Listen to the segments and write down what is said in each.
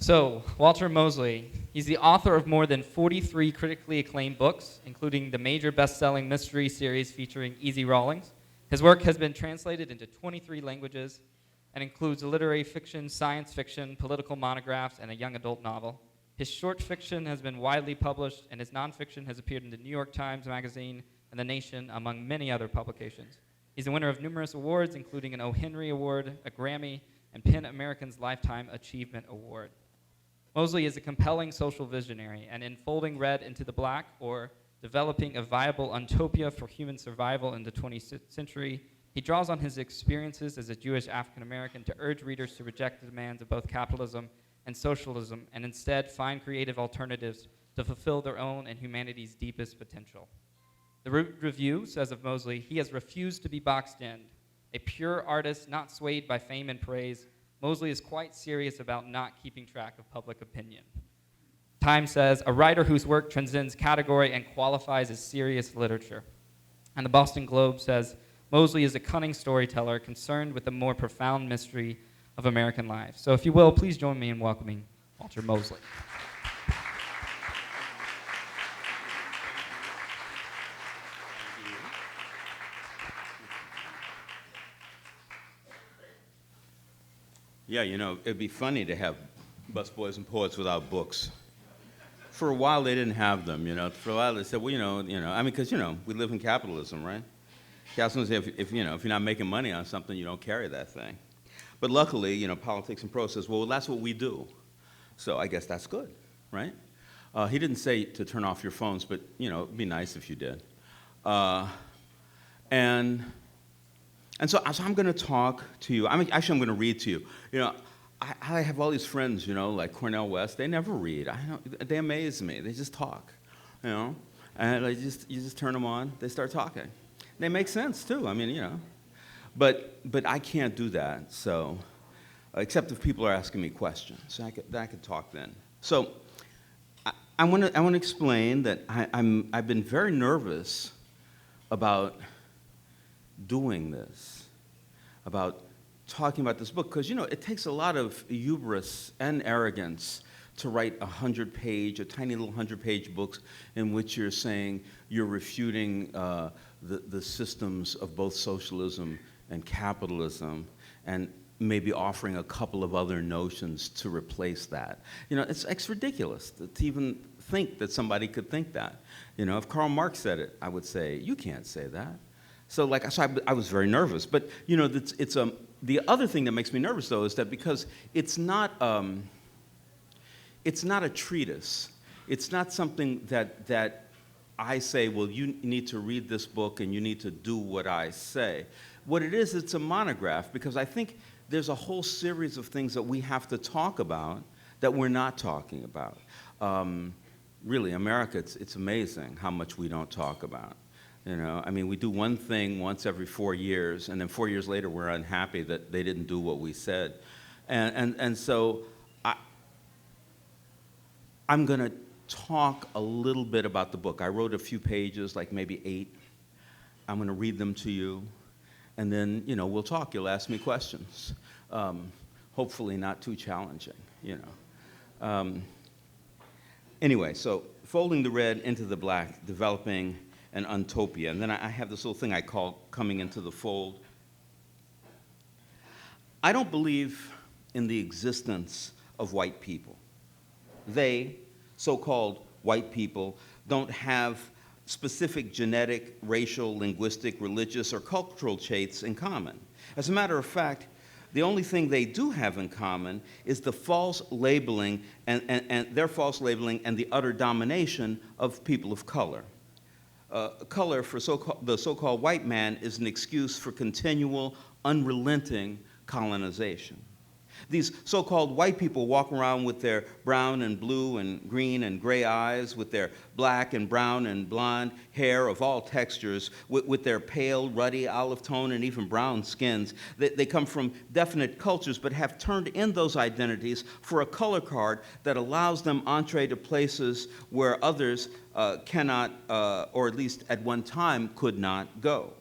So, Walter Mosley, he's the author of more than 43 critically acclaimed books, including the major best-selling mystery series featuring Rawlins. His work has been translated into 23 languages and includes literary fiction, science fiction, political monographs, and a young adult novel. His short fiction has been widely published, and his nonfiction has appeared in the New York Times Magazine and The Nation, among many other publications. He's the winner of numerous awards, including an O. Henry Award, a Grammy, and PEN American's Lifetime Achievement Award. Mosley is a compelling social visionary, and in Folding Red into the Black, or Developing a Viable Utopia for Human Survival in the 20th Century, he draws on his experiences as a Jewish African-American to urge readers to reject the demands of both capitalism and socialism, and instead find creative alternatives to fulfill their own and humanity's deepest potential. The Review says of Mosley, he has refused to be boxed in. A pure artist not swayed by fame and praise, Mosley is quite serious about not keeping track of public opinion. Time says, a writer whose work transcends category and qualifies as serious literature. And the Boston Globe says, Mosley is a cunning storyteller concerned with the more profound mystery of American life. So if you will, please join me in welcoming Walter Mosley. Yeah, you know, it'd be funny to have busboys and poets without books. For a while, they didn't have them, you know. For a while, they said, well, I mean, because, we live in capitalism, right? Capitalism, if you're not making money on something, you don't carry that thing. But luckily, politics and prose says, well, that's what we do. So I guess that's good, right? He didn't say to turn off your phones, but, it'd be nice if you did. And so I'm going to talk to you. I'm going to read to you. I have all these friends, like Cornel West. They never read. They amaze me. They just talk, And you just turn them on. They start talking. They make sense too. I mean, but I can't do that. So, except if people are asking me questions, I could talk then. So, I want to explain that I've been very nervous about doing this, about talking about this book, because it takes a lot of hubris and arrogance to write a tiny little 100-page books in which you're saying you're refuting the systems of both socialism and capitalism, and maybe offering a couple of other notions to replace that. It's ridiculous to even think that somebody could think that. If Karl Marx said it, I would say, you can't say that. So I was very nervous. But the other thing that makes me nervous, though, is that because it's not a treatise. It's not something that I say, well, you need to read this book and you need to do what I say. What it is, it's a monograph, because I think there's a whole series of things that we have to talk about that we're not talking about. Really, America, it's amazing how much we don't talk about. I mean, we do one thing once every 4 years, and then 4 years later we're unhappy that they didn't do what we said. And so I'm going to talk a little bit about the book. I wrote a few pages, like maybe 8. I'm going to read them to you, and then, we'll talk. You'll ask me questions. Hopefully not too challenging, Anyway, so Folding the Red into the Black, Developing an Utopia. And then I have this little thing I call Coming into the Fold. I don't believe in the existence of white people. They, so-called white people, don't have specific genetic, racial, linguistic, religious, or cultural traits in common. As a matter of fact, the only thing they do have in common is the false labeling and their false labeling and the utter domination of people of color. Color for the so-called white man is an excuse for continual, unrelenting colonization. These so-called white people walk around with their brown and blue and green and gray eyes, with their black and brown and blonde hair of all textures, with their pale, ruddy, olive tone, and even brown skins. They come from definite cultures, but have turned in those identities for a color card that allows them entree to places where others cannot, or at least at one time could not go.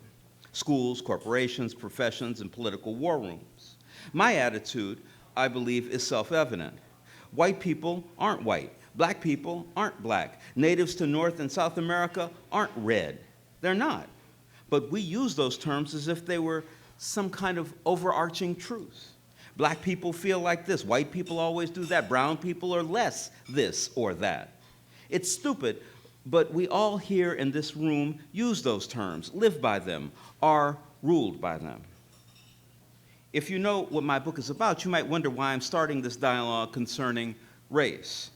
Schools, corporations, professions, and political war rooms. My attitude, I believe, is self-evident. White people aren't white. Black people aren't black. Natives to North and South America aren't red. They're not. But we use those terms as if they were some kind of overarching truth. Black people feel like this. White people always do that. Brown people are less this or that. It's stupid, but we all here in this room use those terms, live by them, are ruled by them. If you know what my book is about, you might wonder why I'm starting this dialogue concerning race.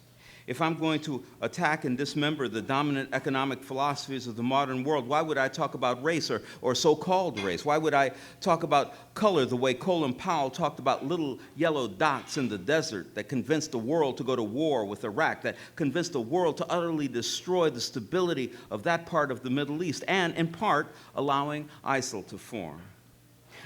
If I'm going to attack and dismember the dominant economic philosophies of the modern world, why would I talk about race or so-called race? Why would I talk about color the way Colin Powell talked about little yellow dots in the desert that convinced the world to go to war with Iraq, that convinced the world to utterly destroy the stability of that part of the Middle East, and in part, allowing ISIL to form?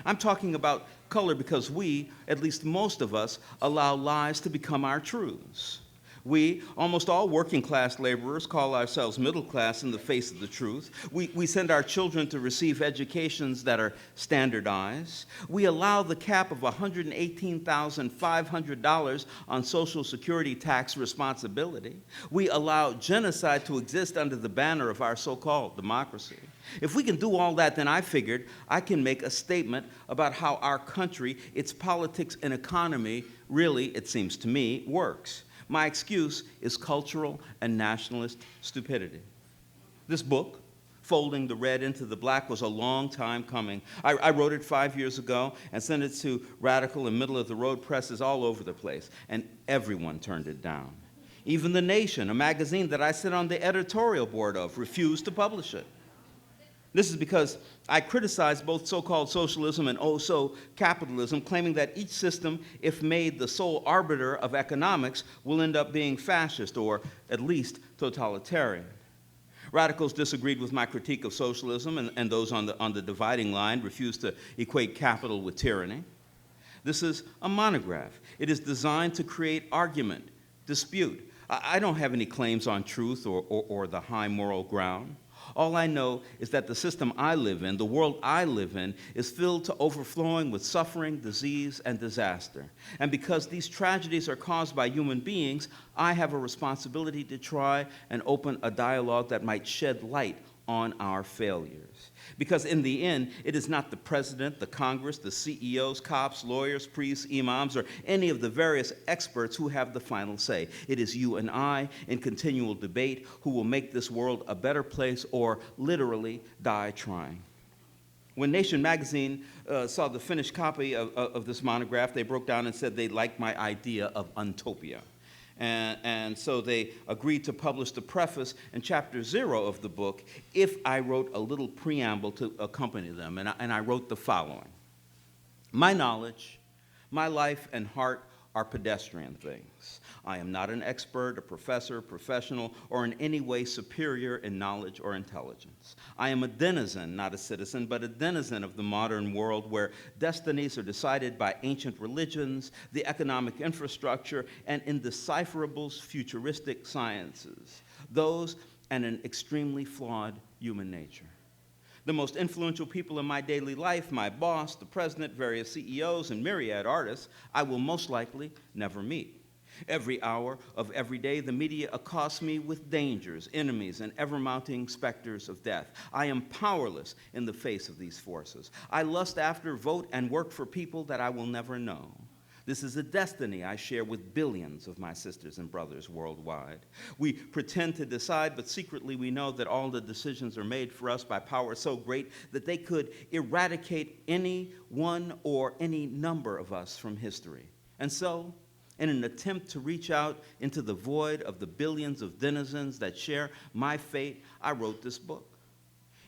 I'm talking about color because we, at least most of us, allow lies to become our truths. We, almost all working class laborers, call ourselves middle class in the face of the truth. We send our children to receive educations that are standardized. We allow the cap of $118,500 on Social Security tax responsibility. We allow genocide to exist under the banner of our so-called democracy. If we can do all that, then I figured I can make a statement about how our country, its politics and economy really, it seems to me, works. My excuse is cultural and nationalist stupidity. This book, Folding the Red into the Black, was a long time coming. I wrote it 5 years ago and sent it to radical and middle-of-the-road presses all over the place, and everyone turned it down. Even The Nation, a magazine that I sit on the editorial board of, refused to publish it. This is because I criticize both so-called socialism and oh-so capitalism, claiming that each system, if made the sole arbiter of economics, will end up being fascist or at least totalitarian. Radicals disagreed with my critique of socialism, and those on the dividing line refused to equate capital with tyranny. This is a monograph. It is designed to create argument, dispute. I don't have any claims on truth or the high moral ground. All I know is that the system I live in, the world I live in, is filled to overflowing with suffering, disease, and disaster. And because these tragedies are caused by human beings, I have a responsibility to try and open a dialogue that might shed light on our failures. Because in the end, it is not the president, the Congress, the CEOs, cops, lawyers, priests, imams, or any of the various experts who have the final say. It is you and I in continual debate who will make this world a better place or literally die trying. When Nation magazine saw the finished copy of this monograph, they broke down and said they liked my idea of untopia. And so they agreed to publish the preface and chapter 0 of the book if I wrote a little preamble to accompany them. And I wrote the following. My knowledge, my life and heart are pedestrian things. I am not an expert, a professor, professional, or in any way superior in knowledge or intelligence. I am a denizen, not a citizen, but a denizen of the modern world where destinies are decided by ancient religions, the economic infrastructure, and indecipherable futuristic sciences. Those and an extremely flawed human nature. The most influential people in my daily life, my boss, the president, various CEOs, and myriad artists, I will most likely never meet. Every hour of every day, the media accosts me with dangers, enemies, and ever-mounting specters of death. I am powerless in the face of these forces. I lust after, vote, and work for people that I will never know. This is a destiny I share with billions of my sisters and brothers worldwide. We pretend to decide, but secretly we know that all the decisions are made for us by power so great that they could eradicate any one or any number of us from history. And so, in an attempt to reach out into the void of the billions of denizens that share my fate, I wrote this book.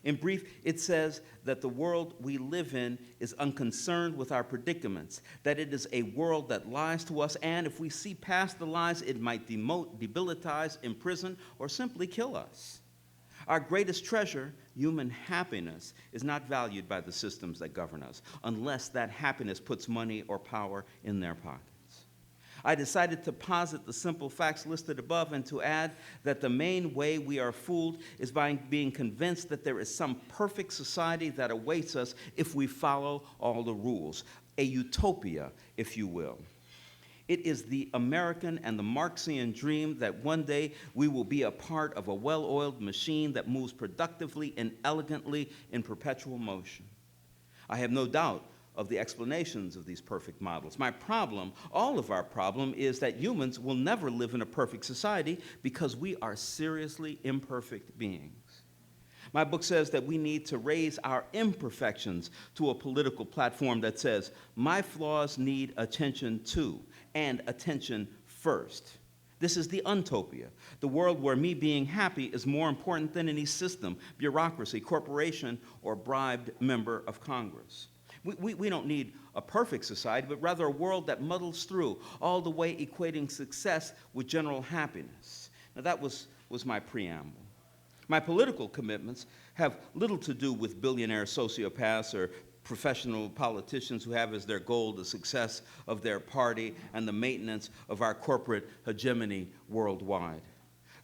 In brief, it says that the world we live in is unconcerned with our predicaments, that it is a world that lies to us, and if we see past the lies, it might demote, debilitize, imprison, or simply kill us. Our greatest treasure, human happiness, is not valued by the systems that govern us, unless that happiness puts money or power in their pockets. I decided to posit the simple facts listed above and to add that the main way we are fooled is by being convinced that there is some perfect society that awaits us if we follow all the rules, a utopia, if you will. It is the American and the Marxian dream that one day we will be a part of a well-oiled machine that moves productively and elegantly in perpetual motion. I have no doubt of the explanations of these perfect models. My problem, all of our problem, is that humans will never live in a perfect society because we are seriously imperfect beings. My book says that we need to raise our imperfections to a political platform that says, my flaws need attention too, and attention first. This is the untopia, the world where me being happy is more important than any system, bureaucracy, corporation, or bribed member of Congress. We don't need a perfect society, but rather a world that muddles through, all the way equating success with general happiness. Now that was my preamble. My political commitments have little to do with billionaire sociopaths or professional politicians who have as their goal the success of their party and the maintenance of our corporate hegemony worldwide.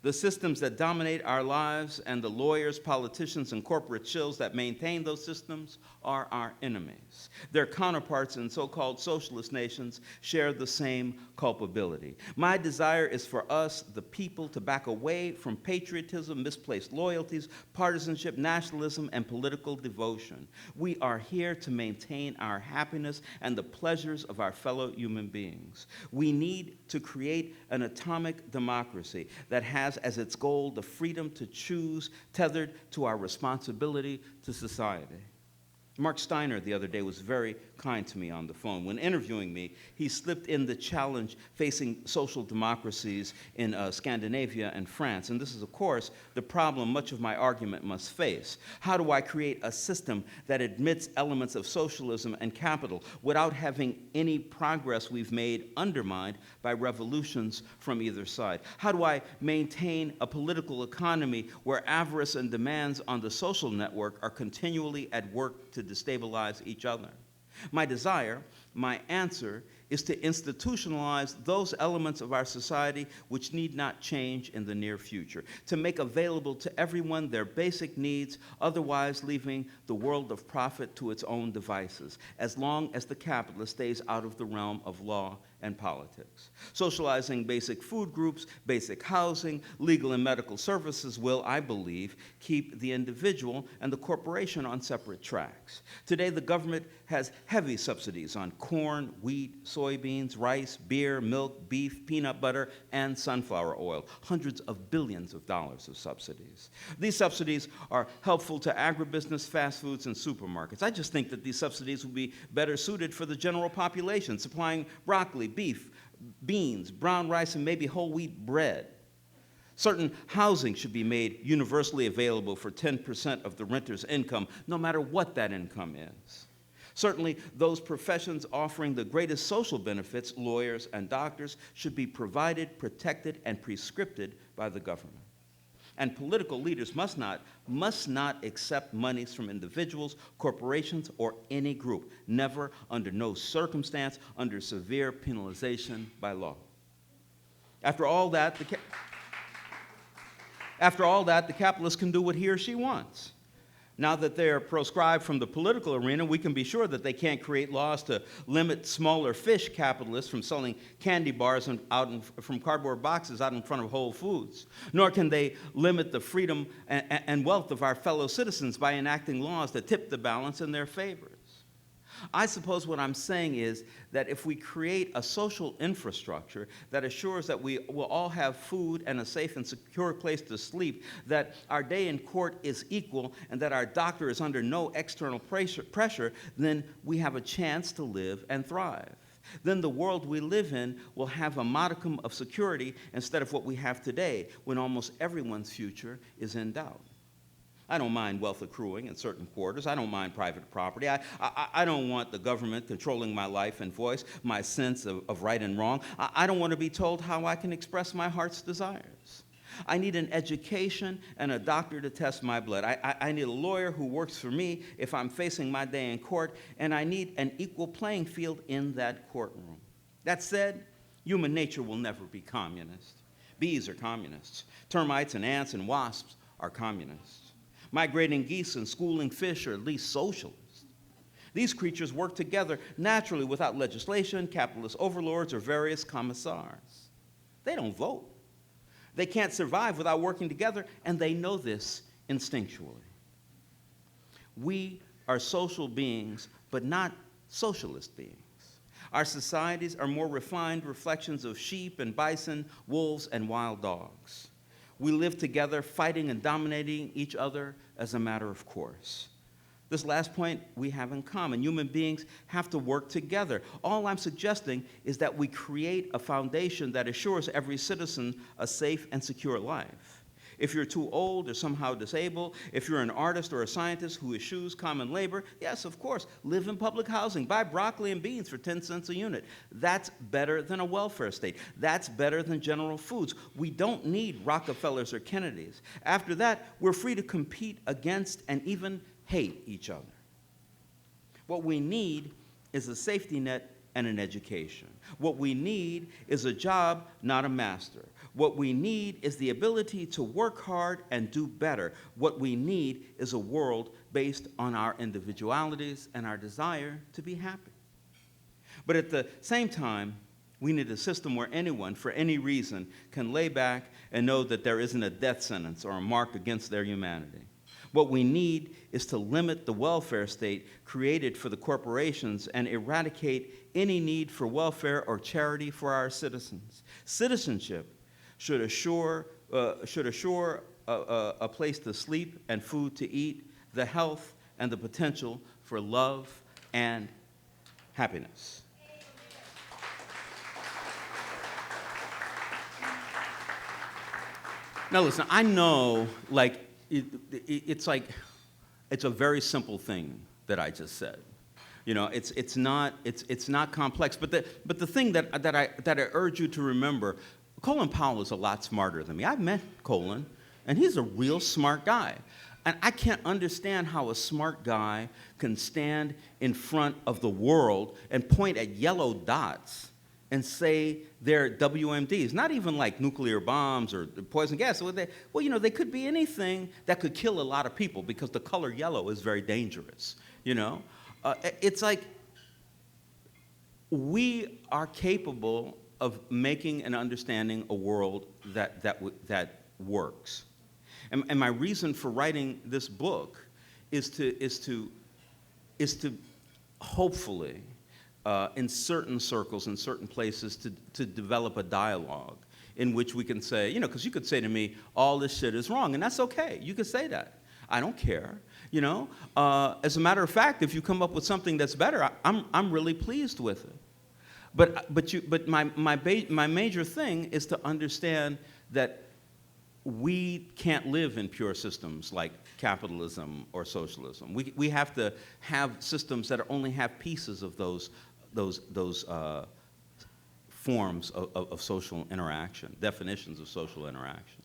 The systems that dominate our lives and the lawyers, politicians, and corporate shills that maintain those systems are our enemies. Their counterparts in so-called socialist nations share the same culpability. My desire is for us, the people, to back away from patriotism, misplaced loyalties, partisanship, nationalism, and political devotion. We are here to maintain our happiness and the pleasures of our fellow human beings. We need to create an atomic democracy that has as its goal the freedom to choose, tethered to our responsibility to society. Mark Steiner the other day was very kind to me on the phone. When interviewing me, he slipped in the challenge facing social democracies in Scandinavia and France. And this is, of course, the problem much of my argument must face. How do I create a system that admits elements of socialism and capital without having any progress we've made undermined by revolutions from either side? How do I maintain a political economy where avarice and demands on the social network are continually at work to destabilize each other? My desire, my answer, is to institutionalize those elements of our society which need not change in the near future, to make available to everyone their basic needs, otherwise leaving the world of profit to its own devices, as long as the capitalist stays out of the realm of law and politics. Socializing basic food groups, basic housing, legal and medical services will, I believe, keep the individual and the corporation on separate tracks. Today, the government has heavy subsidies on corn, wheat, soybeans, rice, beer, milk, beef, peanut butter, and sunflower oil. Hundreds of billions of dollars of subsidies. These subsidies are helpful to agribusiness, fast foods, and supermarkets. I just think that these subsidies would be better suited for the general population, supplying broccoli, beef, beans, brown rice, and maybe whole wheat bread. Certain housing should be made universally available for 10% of the renter's income, no matter what that income is. Certainly, those professions offering the greatest social benefits, lawyers and doctors, should be provided, protected, and prescripted by the government. And political leaders must not accept monies from individuals, corporations, or any group, never, under no circumstance, under severe penalization by law. After all that, the capitalist can do what he or she wants. Now that they're proscribed from the political arena, we can be sure that they can't create laws to limit smaller fish capitalists from selling candy bars from cardboard boxes out in front of Whole Foods. Nor can they limit the freedom and wealth of our fellow citizens by enacting laws that tip the balance in their favors. I suppose what I'm saying is that if we create a social infrastructure that assures that we will all have food and a safe and secure place to sleep, that our day in court is equal, and that our doctor is under no external pressure, then we have a chance to live and thrive. Then the world we live in will have a modicum of security instead of what we have today, when almost everyone's future is in doubt. I don't mind wealth accruing in certain quarters. I don't mind private property. I don't want the government controlling my life and voice, my sense of right and wrong. I don't want to be told how I can express my heart's desires. I need an education and a doctor to test my blood. I need a lawyer who works for me if I'm facing my day in court, and I need an equal playing field in that courtroom. That said, human nature will never be communist. Bees are communists. Termites and ants and wasps are communists. Migrating geese and schooling fish are at least socialists. These creatures work together naturally without legislation, capitalist overlords, or various commissars. They don't vote. They can't survive without working together, and they know this instinctually. We are social beings, but not socialist beings. Our societies are more refined reflections of sheep and bison, wolves and wild dogs. We live together, fighting and dominating each other as a matter of course. This last point we have in common. Human beings have to work together. All I'm suggesting is that we create a foundation that assures every citizen a safe and secure life. If you're too old or somehow disabled, if you're an artist or a scientist who eschews common labor, yes, of course, live in public housing, buy broccoli and beans for 10 cents a unit. That's better than a welfare state. That's better than General Foods. We don't need Rockefellers or Kennedys. After that, we're free to compete against and even hate each other. What we need is a safety net and an education. What we need is a job, not a master. What we need is the ability to work hard and do better. What we need is a world based on our individualities and our desire to be happy. But at the same time, we need a system where anyone, for any reason, can lay back and know that there isn't a death sentence or a mark against their humanity. What we need is to limit the welfare state created for the corporations and eradicate any need for welfare or charity for our citizens. Citizenship should assure a place to sleep and food to eat, the health and the potential for love and happiness. Now listen, I know, like, it's a very simple thing that I just said. You know, it's not complex. But the thing that I urge you to remember, Colin Powell is a lot smarter than me. I've met Colin, and he's a real smart guy. And I can't understand how a smart guy can stand in front of the world and point at yellow dots and say they're WMDs, not even like nuclear bombs or poison gas. Well, you know, they could be anything that could kill a lot of people because the color yellow is very dangerous, you know? It's like we are capable of making and understanding a world that works. And my reason for writing this book is to hopefully, in certain circles, in certain places, to develop a dialogue in which we can say, you know, because you could say to me, all this shit is wrong, and that's okay. You could say that. I don't care, you know. As a matter of fact, if you come up with something that's better, I'm really pleased with it. But my major thing is to understand that we can't live in pure systems like capitalism or socialism. We have to have systems that only have pieces of those forms of social interaction, definitions of social interaction.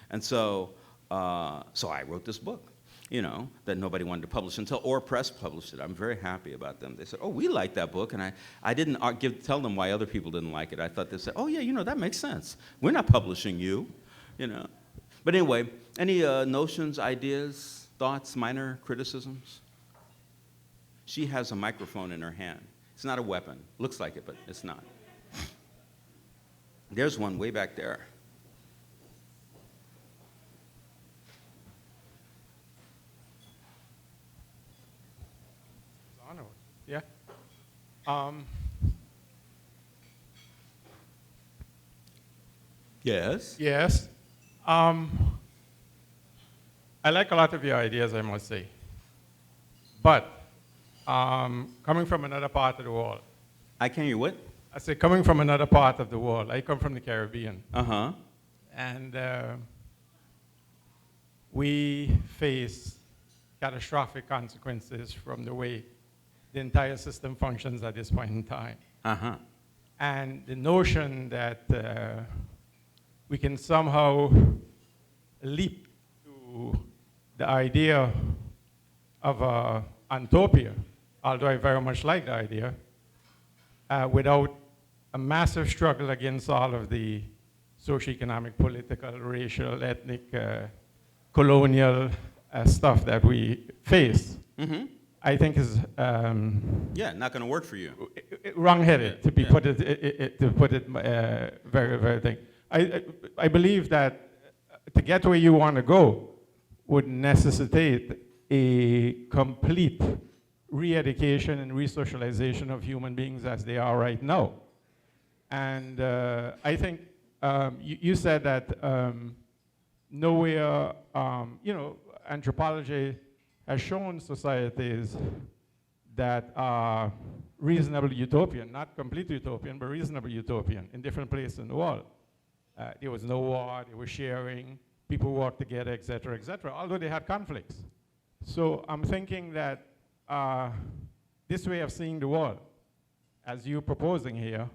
And so I wrote this book, you know, that nobody wanted to publish until Or Press published it. I'm very happy about them. They said, oh, we like that book. And I didn't tell them why other people didn't like it. I thought they said, oh, yeah, you know, that makes sense. We're not publishing you, you know. But anyway, any notions, ideas, thoughts, minor criticisms? She has a microphone in her hand. It's not a weapon. Looks like it, but it's not. There's one way back there. Yeah. Yes? Yes. I like a lot of your ideas, I must say. But coming from another part of the world. I can't hear what? I say coming from another part of the world. I come from the Caribbean. Uh-huh. And we face catastrophic consequences from the way the entire system functions at this point in time. Uh-huh. And the notion that we can somehow leap to the idea of utopia, although I very much like the idea, without a massive struggle against all of the socioeconomic, political, racial, ethnic, colonial stuff that we face. Mm-hmm. I think is Yeah, not going to work for you. wrong-headed, Yeah, to be yeah. put it very, very thing. I believe that to get where you want to go would necessitate a complete re-education and re-socialization of human beings as they are right now. And I think you said that nowhere, anthropology has shown societies that are reasonably utopian, not completely utopian, but reasonably utopian in different places in the world. There was no war, they were sharing, people worked together, et cetera, although they had conflicts. So I'm thinking that this way of seeing the world, as you're proposing here,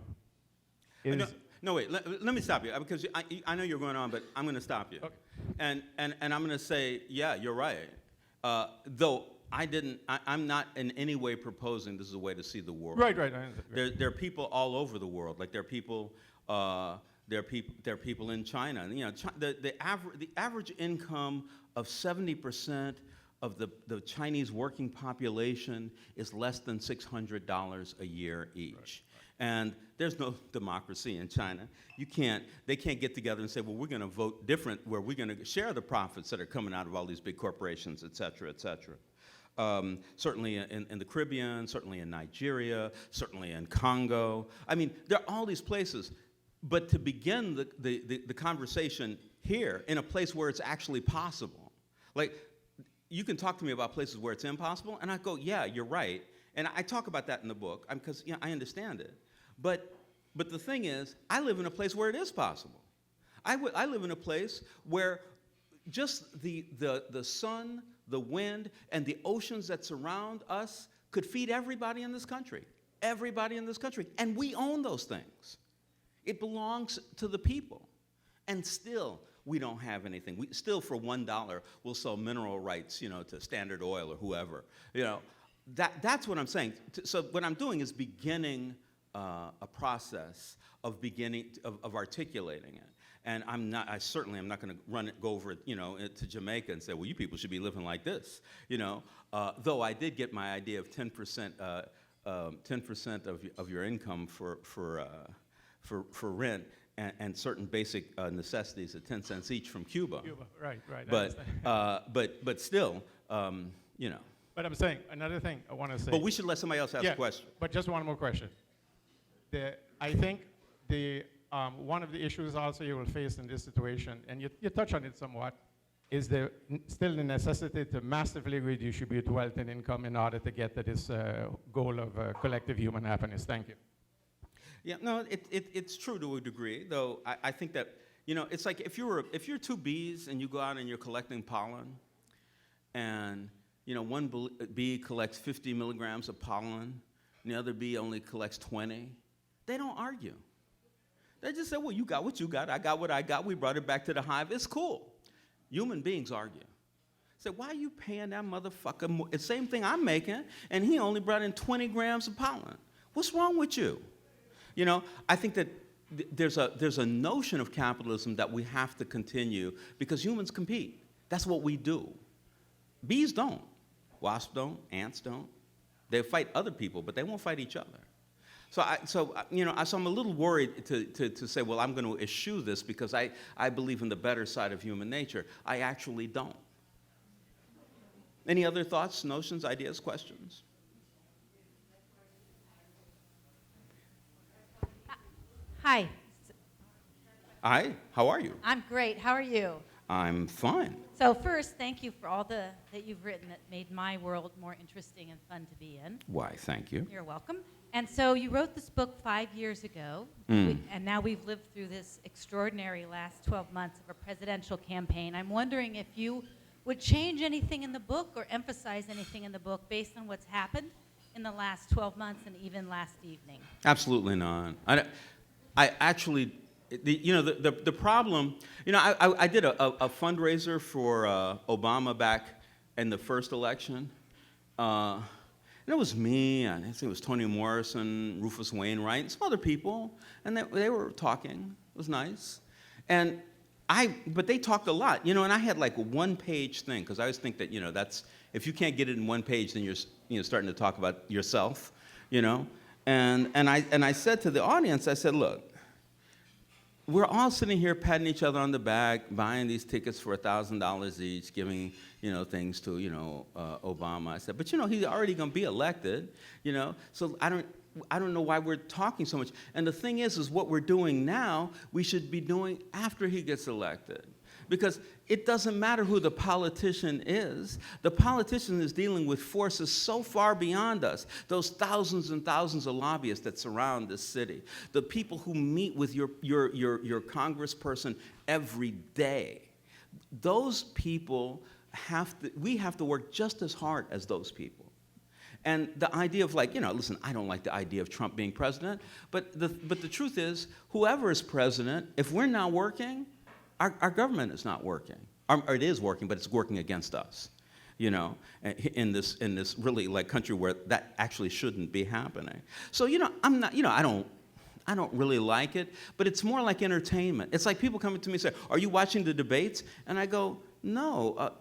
is... No, wait, let me stop you, because I know you're going on, but I'm going to stop you. Okay. And I'm going to say, yeah, you're right. Though I'm not in any way proposing this is a way to see the world. Right. There are people all over the world. Like there are people in China. And, the average income of 70% of the Chinese working population is less than $600 a year each. Right. And there's no democracy in China. They can't get together and say, well, we're going to vote different, where we're going to share the profits that are coming out of all these big corporations, et cetera, et cetera. Certainly in the Caribbean, certainly in Nigeria, certainly in Congo. I mean, there are all these places. But to begin the conversation here, in a place where it's actually possible, like, you can talk to me about places where it's impossible, and I go, yeah, you're right. And I talk about that in the book, because I understand it. But the thing is, I live in a place where it is possible. I live in a place where just the sun, the wind, and the oceans that surround us could feed everybody in this country. Everybody in this country. And we own those things. It belongs to the people. And still, we don't have anything. We still, for $1, we'll sell mineral rights, to Standard Oil or whoever. That's what I'm saying. So what I'm doing is beginning a process of articulating it. And I certainly am not going to go over, to Jamaica and say, well, you people should be living like this, Though I did get my idea of 10% of your income for rent and certain basic necessities at 10 cents each from Cuba. Right. But still, But I'm saying, another thing I want to say. But we should let somebody else ask a question. But just one more question. I think one of the issues also you will face in this situation, and you touch on it somewhat, is still the necessity to massively redistribute wealth and income in order to get to this goal of collective human happiness. Thank you. Yeah, no, it's true to a degree, though I think that, it's like if you're two bees and you go out and you're collecting pollen, and one bee collects 50 milligrams of pollen, and the other bee only collects 20, they don't argue. They just say, well, you got what you got, I got what I got, we brought it back to the hive, it's cool. Human beings argue. Say, why are you paying that motherfucker more? It's the same thing I'm making, and he only brought in 20 grams of pollen. What's wrong with you? I think that there's a notion of capitalism that we have to continue because humans compete. That's what we do. Bees don't. Wasps don't. Ants don't. They fight other people, but they won't fight each other. So I'm a little worried to say, well, I'm going to eschew this because I believe in the better side of human nature. I actually don't. Any other thoughts, notions, ideas, questions? Hi. Hi, how are you? I'm great. How are you? I'm fine. So first, thank you for all that you've written that made my world more interesting and fun to be in. Why, thank you. You're welcome. And so you wrote this book 5 years ago, and now we've lived through this extraordinary last 12 months of a presidential campaign. I'm wondering if you would change anything in the book or emphasize anything in the book based on what's happened in the last 12 months and even last evening. Absolutely not. I actually, the problem, I did a fundraiser for Obama back in the first election. And it was me, I think it was Toni Morrison, Rufus Wainwright, and some other people, and they were talking. It was nice. But they talked a lot, and I had like a one-page thing, because I always think that, that's, if you can't get it in one page, then starting to talk about yourself, And I said to the audience, I said, look, we're all sitting here patting each other on the back, buying these tickets for $1,000 each, giving, things to, Obama. I said, but he's already going to be elected, So I don't know why we're talking so much. And the thing is what we're doing now, we should be doing after he gets elected. Because it doesn't matter who the politician is. The politician is dealing with forces so far beyond us. Those thousands and thousands of lobbyists that surround this city. The people who meet with your congressperson every day. Those people we have to work just as hard as those people. And the idea of listen, I don't like the idea of Trump being president, but the truth is, whoever is president, if we're not working, our government is not working. Or it is working, but it's working against us, in this really country where that actually shouldn't be happening. So, I'm not, I don't really like it, but it's more like entertainment. It's like people coming to me and say, are you watching the debates? And I go, no,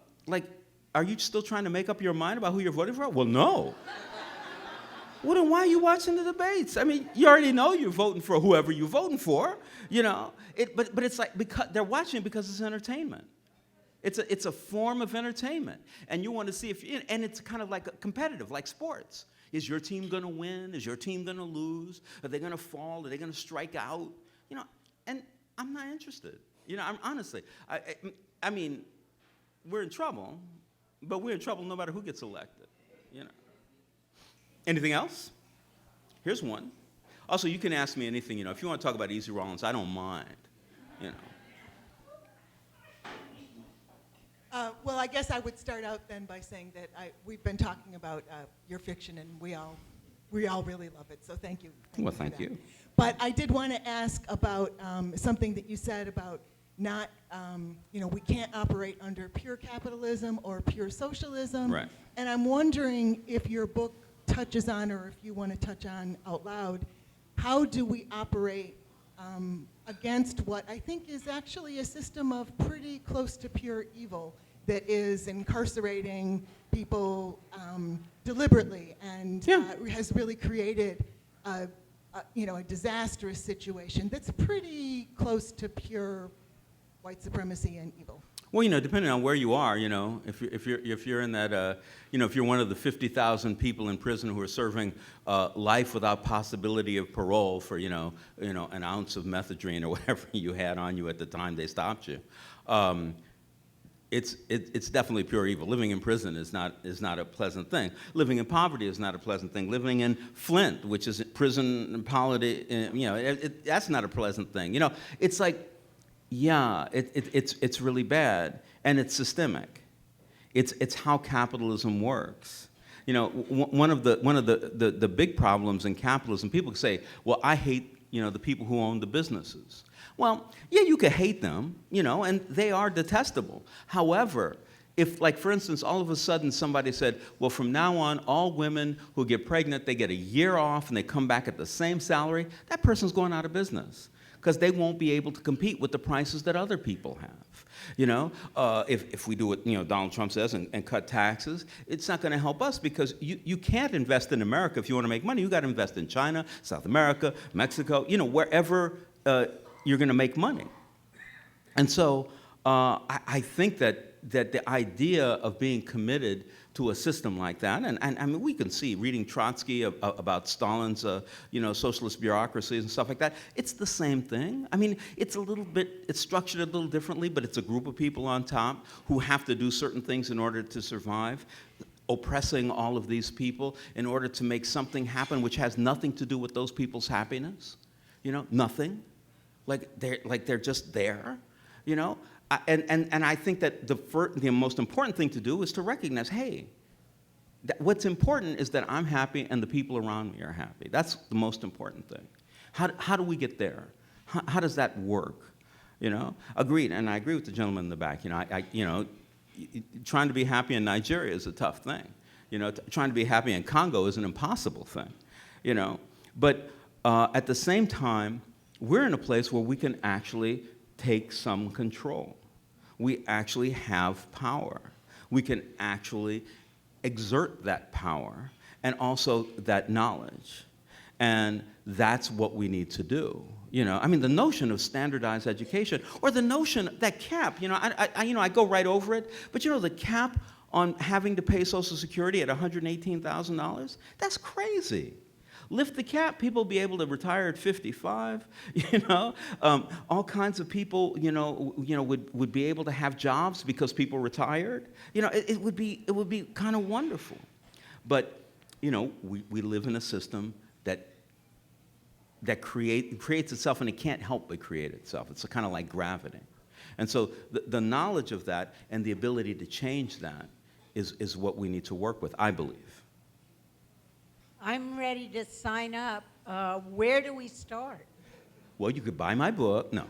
are you still trying to make up your mind about who you're voting for? Well, no. Well, then why are you watching the debates? I mean, you already know you're voting for whoever you're voting for, But it's like, because they're watching because it's entertainment. It's a form of entertainment. And you want to see and it's kind of like competitive, like sports. Is your team going to win? Is your team going to lose? Are they going to fall? Are they going to strike out? And I'm not interested. I'm honestly, I mean, we're in trouble, but we're in trouble no matter who gets elected, Anything else? Here's one. Also, you can ask me anything, if you want to talk about Easy Rawlins, I don't mind, Well, I guess I would start out then by saying that we've been talking about your fiction, and we all really love it, so thank you. Thank you. But I did want to ask about something that you said about not, we can't operate under pure capitalism or pure socialism. Right. And I'm wondering if your book touches on, or if you want to touch on out loud, how do we operate against what I think is actually a system of pretty close to pure evil that is incarcerating people deliberately and has really created a disastrous situation that's pretty close to pure white supremacy and evil. Well, depending on where you are, if you're in that, if you're one of the 50,000 people in prison who are serving life without possibility of parole for, an ounce of methadone or whatever you had on you at the time they stopped you, it's definitely pure evil. Living in prison is not a pleasant thing. Living in poverty is not a pleasant thing. Living in Flint, which is prison polity, that's not a pleasant thing. It's like. Yeah, it's really bad, and it's systemic. It's how capitalism works. One of the big problems in capitalism, people say, well, I hate the people who own the businesses. Well, yeah, you could hate them, and they are detestable. However, if, for instance, all of a sudden somebody said, well, from now on, all women who get pregnant, they get a year off and they come back at the same salary, that person's going out of business, because they won't be able to compete with the prices that other people have. If we do what Donald Trump says and cut taxes, it's not going to help us, because you can't invest in America if you want to make money. You got to invest in China, South America, Mexico, wherever you're going to make money. And so I think that the idea of being committed to a system like that, and I mean, we can see, reading Trotsky about Stalin's, socialist bureaucracies and stuff like that, it's the same thing. I mean, it's structured a little differently, but it's a group of people on top who have to do certain things in order to survive, oppressing all of these people in order to make something happen which has nothing to do with those people's happiness, nothing. They're just there, And I think that the most important thing to do is to recognize, hey, what's important is that I'm happy and the people around me are happy. That's the most important thing. How do we get there? How does that work? Agreed, and I agree with the gentleman in the back. Trying to be happy in Nigeria is a tough thing. Trying to be happy in Congo is an impossible thing. But at the same time, we're in a place where we can actually take some control. We actually have power. We can actually exert that power and also that knowledge. And that's what we need to do. I mean, the notion of standardized education, or the notion, that cap, I go right over it, but the cap on having to pay Social Security at $118,000, that's crazy. Lift the cap, people will be able to retire at 55, all kinds of people, would be able to have jobs because people retired. It would be kind of wonderful. But, we live in a system that creates itself, and it can't help but create itself. It's kind of like gravity. And so the knowledge of that and the ability to change that is what we need to work with, I believe. I'm ready to sign up. Where do we start? Well, you could buy my book. No.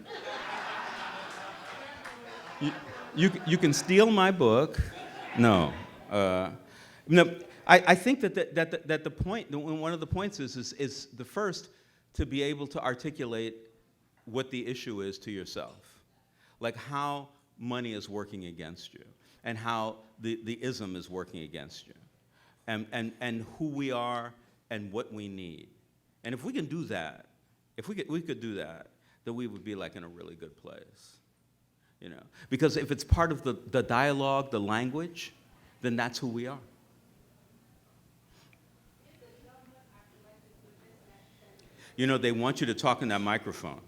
You can steal my book. No. No. I think that the point, one of the points is the first, to be able to articulate what the issue is to yourself, like how money is working against you, and how the ism is working against you, and who we are and what we need. And if we can do that, if we could do that, then we would be like in a really good place, Because if it's part of the dialogue, the language, then that's who we are. They want you to talk in that microphone.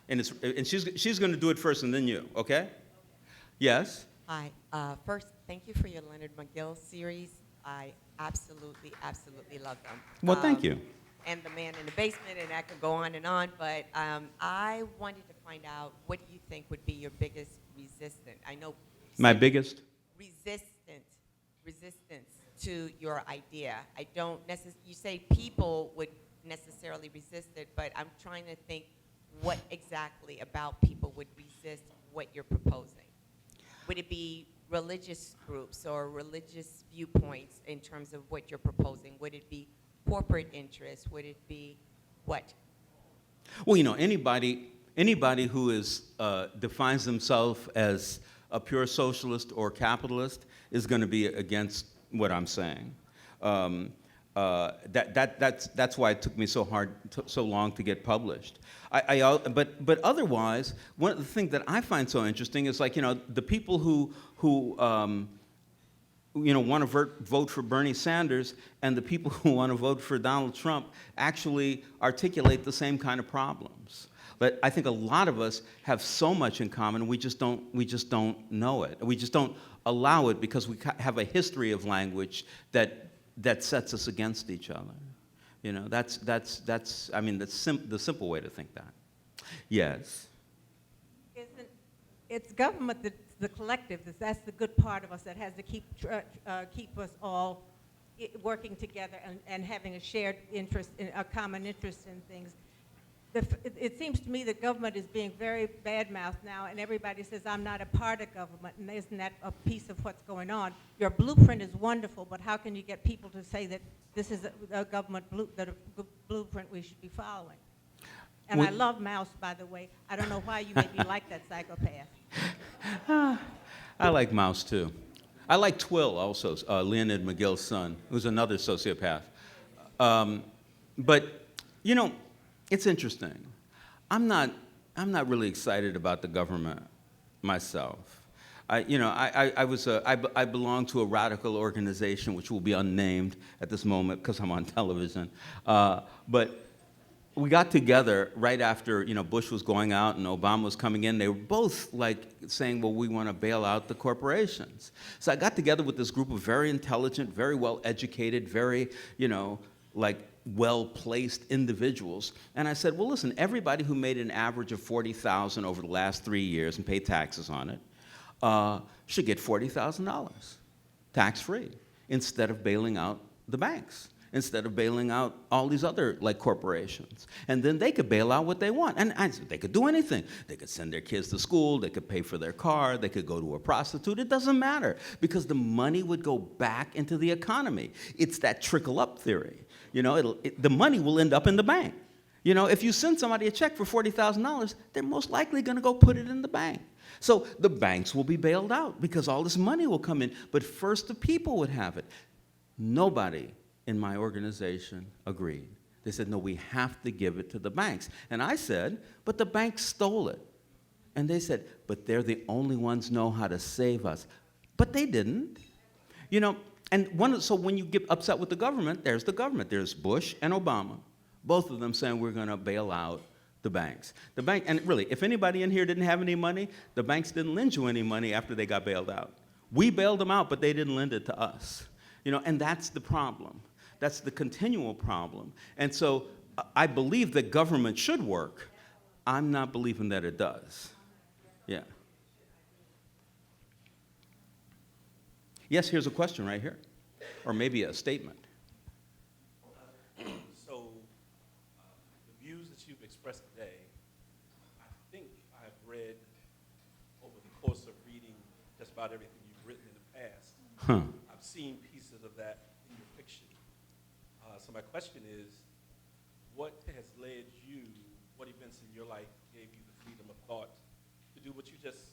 And she's going to do it first and then you, okay? Yes? Hi. First, thank you for your Leonid McGill series. I absolutely love them. Well, thank you. And The Man in the Basement, and I could go on and on, but I wanted to find out, what do you think would be your biggest resistance? I know My biggest? resistance to your idea. I don't necessarily, you say people would necessarily resist it, but I'm trying to think what exactly about people would resist what you're proposing. Would it be religious groups or religious viewpoints in terms of what you're proposing? Would it be corporate interests? Would it be what? Well, anybody who defines themselves as a pure socialist or capitalist is going to be against what I'm saying. That's why it took me so long to get published. But otherwise, one of the things that I find so interesting is the people who want to vote for Bernie Sanders and the people who want to vote for Donald Trump actually articulate the same kind of problems. But I think a lot of us have so much in common, we just don't know it. We just don't allow it because we have a history of language that sets us against each other. That's the simple way to think that. Yes. It's government that's the collective. That's the good part of us that has to keep us all working together and having a shared interest, a common interest in things. It seems to me that government is being very bad-mouthed now, and everybody says, I'm not a part of government, and isn't that a piece of what's going on? Your blueprint is wonderful, but how can you get people to say that this is a government blueprint we should be following? And I love Mouse, by the way. I don't know why you made me like that psychopath. I like Mouse, too. I like Twill, also, Leonid McGill's son, who's another sociopath. But, it's interesting. I'm not really excited about the government myself. I belong to a radical organization which will be unnamed at this moment because I'm on television. But we got together right after Bush was going out and Obama was coming in. They were both saying, well, we want to bail out the corporations. So I got together with this group of very intelligent, very well educated, very well-placed individuals. And I said, well, listen, everybody who made an average of $40,000 over the last 3 years and paid taxes on it should get $40,000 tax-free instead of bailing out the banks, instead of bailing out all these other corporations. And then they could bail out what they want. And I said they could do anything. They could send their kids to school. They could pay for their car. They could go to a prostitute. It doesn't matter because the money would go back into the economy. It's that trickle-up theory. The money will end up in the bank. If you send somebody a check for $40,000, they're most likely going to go put it in the bank. So the banks will be bailed out because all this money will come in. But first the people would have it. Nobody in my organization agreed. They said, no, we have to give it to the banks. And I said, but the banks stole it. And they said, but they're the only ones know how to save us. But they didn't. You know, so when you get upset with the government, there's the government. There's Bush and Obama, both of them saying we're going to bail out the banks. And really, if anybody in here didn't have any money, the banks didn't lend you any money after they got bailed out. We bailed them out, but they didn't lend it to us. You know, and that's the problem. That's the continual problem. And so I believe that government should work. I'm not believing that it does. Yeah. Yes, here's a question right here, or maybe a statement. So the views that you've expressed today, I think I've read over the course of reading just about everything you've written in the past. I've seen pieces of that in your fiction. So my question is, what has led you, what events in your life gave you the freedom of thought to do what you just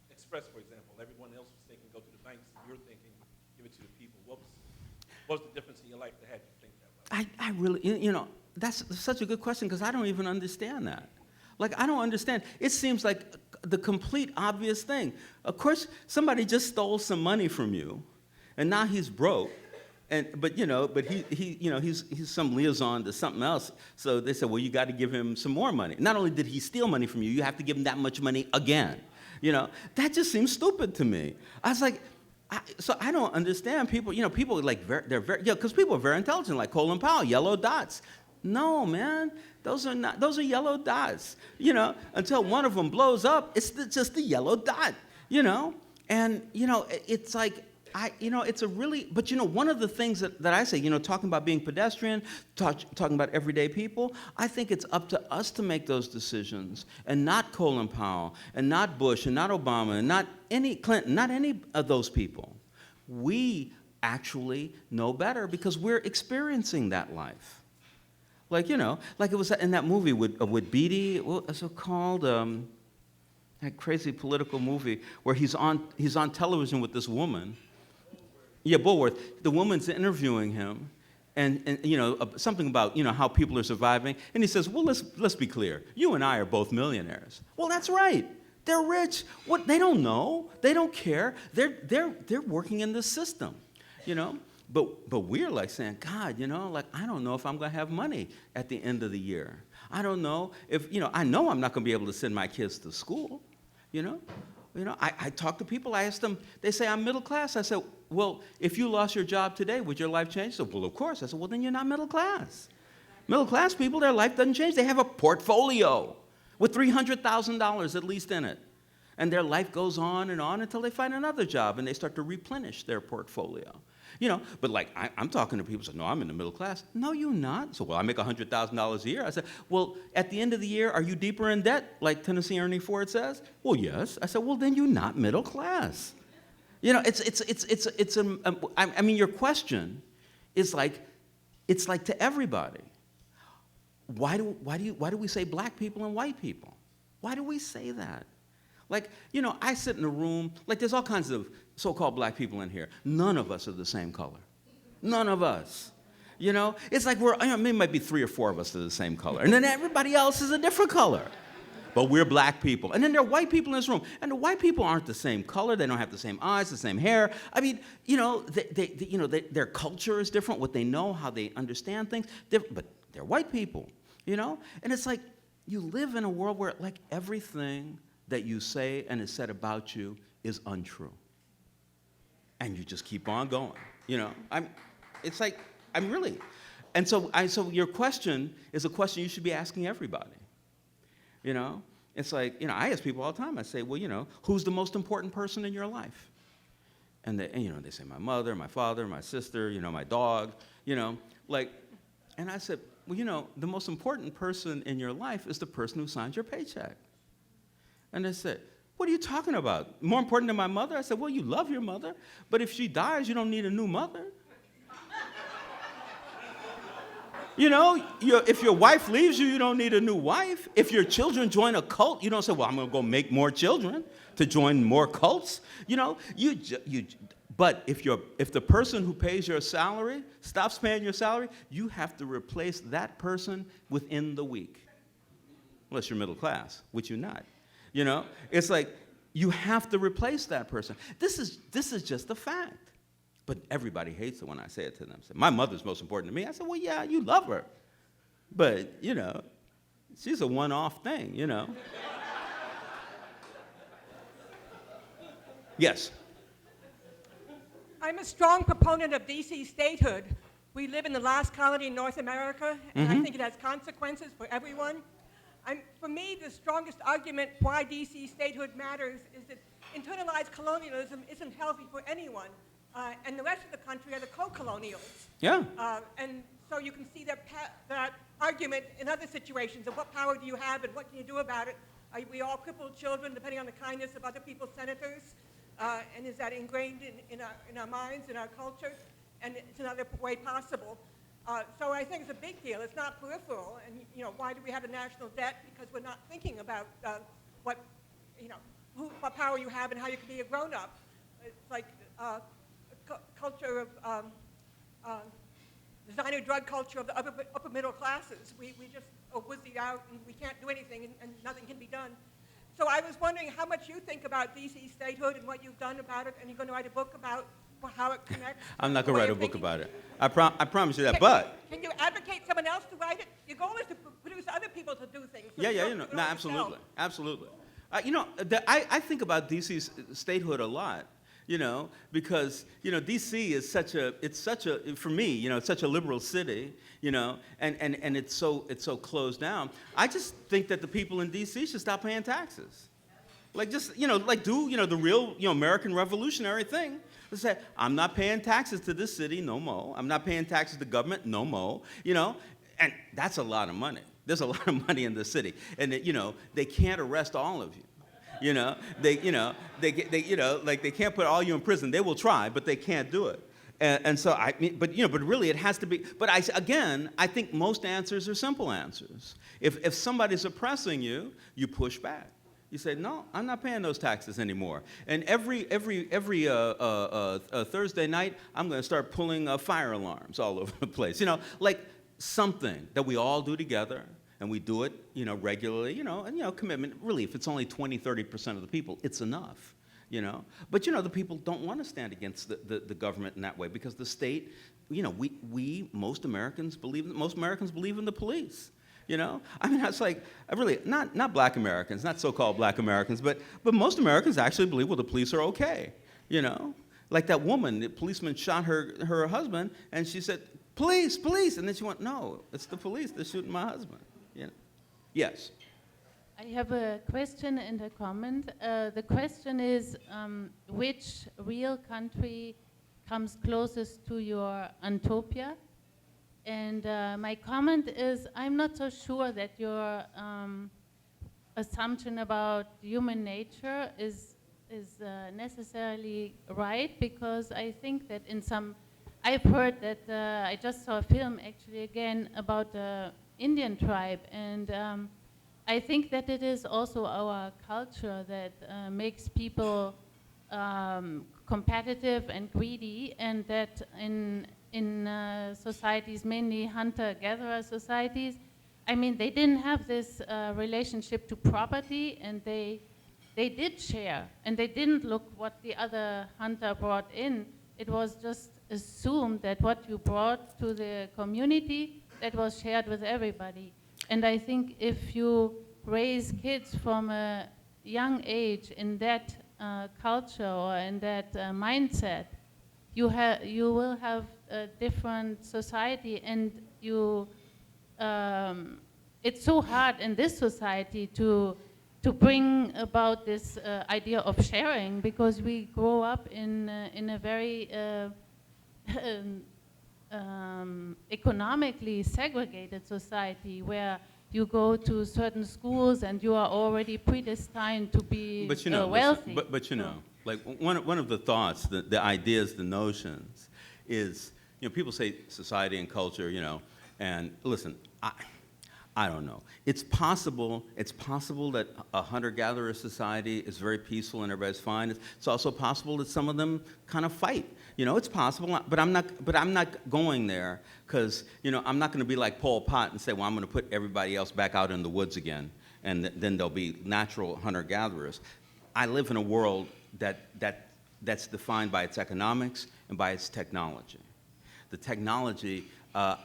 expressed, for example? Everyone else was thinking go to the banks, and you're thinking give it to the people. What was the difference in your life that had you think that way? I really, you know, that's such a good question because I don't even understand that. Like, I don't understand. It seems like the complete obvious thing. Of course, somebody just stole some money from you, and now he's broke. But he's some liaison to something else. So they said, well, you got to give him some more money. Not only did he steal money from you, you have to give him that much money again. You know, that just seems stupid to me. I was like, so I don't understand people. You know, people like because people are very intelligent, like Colin Powell, yellow dots. No, man, those are yellow dots. You know, until one of them blows up, it's just the yellow dot. You know, and you know, it's like. It's a really, but one of the things that I say, talking about being pedestrian, talking about everyday people, I think it's up to us to make those decisions, and not Colin Powell, and not Bush, and not Obama, and not any Clinton, not any of those people. We actually know better because we're experiencing that life. Like it was in that movie with Beatty, what was it called? That crazy political movie where he's on television with this woman. Yeah, Bulworth. The woman's interviewing him, and something about how people are surviving, and he says, "Well, let's be clear. You and I are both millionaires." Well, that's right. They're rich. What? They don't know. They don't care. They're working in this system, But we're like saying, God, like I don't know if I'm gonna have money at the end of the year. I don't know if I know I'm not gonna be able to send my kids to school, I talk to people, I ask them, they say, I'm middle class. I said, well, if you lost your job today, would your life change? They said, well, of course. I said, well, then you're not middle class. Middle class people, their life doesn't change. They have a portfolio with $300,000 at least in it. And their life goes on until they find another job and they start to replenish their portfolio. But like I'm talking to people who say, no, I'm in the middle class. No, you're not. So, well, I make $100,000 a year. I said, well, at the end of the year, are you deeper in debt, like Tennessee Ernie Ford says? Well, yes. I said, well, then you're not middle class. Your question is like, it's like to everybody. Why do we say black people and white people? Why do we say that? Like, I sit in a room, like there's all kinds of so-called black people in here. None of us are the same color. None of us. It's like maybe might be 3 or 4 of us are the same color. And then everybody else is a different color. But we're black people. And then there are white people in this room. And the white people aren't the same color. They don't have the same eyes, the same hair. I mean, their culture is different, what they know, how they understand things. But they're white people, And it's like you live in a world where like everything that you say and is said about you is untrue. And you just keep on going, It's like, I'm really. And so your question is a question you should be asking everybody. It's like, I ask people all the time, I say, well, who's the most important person in your life? And they say my mother, my father, my sister, my dog, and I said, well, the most important person in your life is the person who signs your paycheck. And they said, what are you talking about? More important than my mother? I said, well, you love your mother, but if she dies, you don't need a new mother. If your wife leaves you, you don't need a new wife. If your children join a cult, you don't say, well, I'm going to go make more children to join more cults. But if the person who pays your salary stops paying your salary, you have to replace that person within the week. Unless you're middle class, which you're not. You know? It's like you have to replace that person. This is just a fact. But everybody hates it when I say it to them. Say, my mother's most important to me. I said, well, yeah, you love her. But, you know, she's a one-off thing, you know. Yes. I'm a strong proponent of DC statehood. We live in the last colony in North America, and I think it has consequences for everyone. For me, the strongest argument why DC statehood matters is that internalized colonialism isn't healthy for anyone, and the rest of the country are the co-colonials. Yeah. And so you can see that argument in other situations of what power do you have and what can you do about it. Are we all crippled children depending on the kindness of other people's senators? And is that ingrained in our minds, in our culture? And it's another way possible. So I think it's a big deal. It's not peripheral. And you know, why do we have a national debt? Because we're not thinking about what power you have and how you can be a grown-up. It's like culture of designer drug culture of the upper middle classes. We just are wizzied out and we can't do anything and nothing can be done. So I was wondering how much you think about DC statehood and what you've done about it, and you're going to write a book about how it connects. I'm not going to write a book about it. I promise you that. But can you advocate someone else to write it? Your goal is to produce other people to do things. So no, absolutely. I think about DC's statehood a lot. You know, because, you know, D.C. is for me, you know, it's such a liberal city, you know, and it's so closed down. I just think that the people in D.C. should stop paying taxes. Like just, you know, like do, you know, the real, you know, American revolutionary thing. Let's say, I'm not paying taxes to this city, no mo. I'm not paying taxes to government, no mo, you know, and that's a lot of money. There's a lot of money in the city. And, you know, they can't arrest all of you. You know, they can't put all you in prison. They will try, but they can't do it. And so but really it has to be. But I think most answers are simple answers. If somebody's oppressing you, you push back. You say, no, I'm not paying those taxes anymore. And every Thursday night, I'm going to start pulling fire alarms all over the place. You know, like something that we all do together. And we do it, you know, regularly, you know, and, you know, commitment, really, if it's only 20, 30% of the people, it's enough, you know. But, you know, the people don't want to stand against the government in that way because the state, you know, most Americans believe in the police, you know. I mean, that's like, really, not black Americans, not so-called black Americans, but most Americans actually believe, well, the police are okay, you know. Like that woman, the policeman shot her husband, and she said, police, police, and then she went, no, it's the police, they're shooting my husband. Yeah. Yes. I have a question and a comment. The question is, which real country comes closest to your utopia? And my comment is, I'm not so sure that your assumption about human nature is necessarily right, because I think that I've heard that, I just saw a film actually again about Indian tribe, and I think that it is also our culture that makes people competitive and greedy, and that in societies, mainly hunter-gatherer societies, I mean, they didn't have this relationship to property, and they did share, and they didn't look what the other hunter brought in. It was just assumed that what you brought to the community, that was shared with everybody. And I think if you raise kids from a young age in that culture or in that mindset, you will have a different society, and it's so hard in this society to bring about this idea of sharing, because we grow up in a very economically segregated society where you go to certain schools and you are already predestined to be wealthy. But you know, like one of the thoughts, the ideas, the notions is, you know, people say society and culture, you know, and listen, I don't know. It's possible that a hunter-gatherer society is very peaceful and everybody's fine. It's also possible that some of them kind of fight. You know, it's possible, but I'm not going there because, you know, I'm not going to be like Pol Pot and say, well, I'm going to put everybody else back out in the woods again, and then there'll be natural hunter-gatherers. I live in a world that's defined by its economics and by its technology. The technology, I